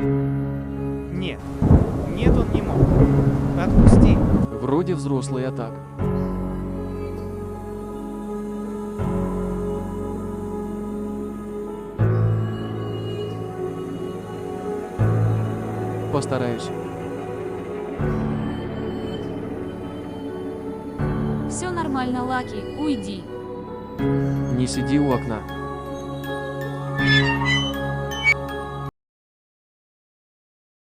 Нет. Нет, он не мог. Отпусти. Вроде взрослый, а так. Постараюсь. Все нормально, Лаки, уйди. Не сиди у окна.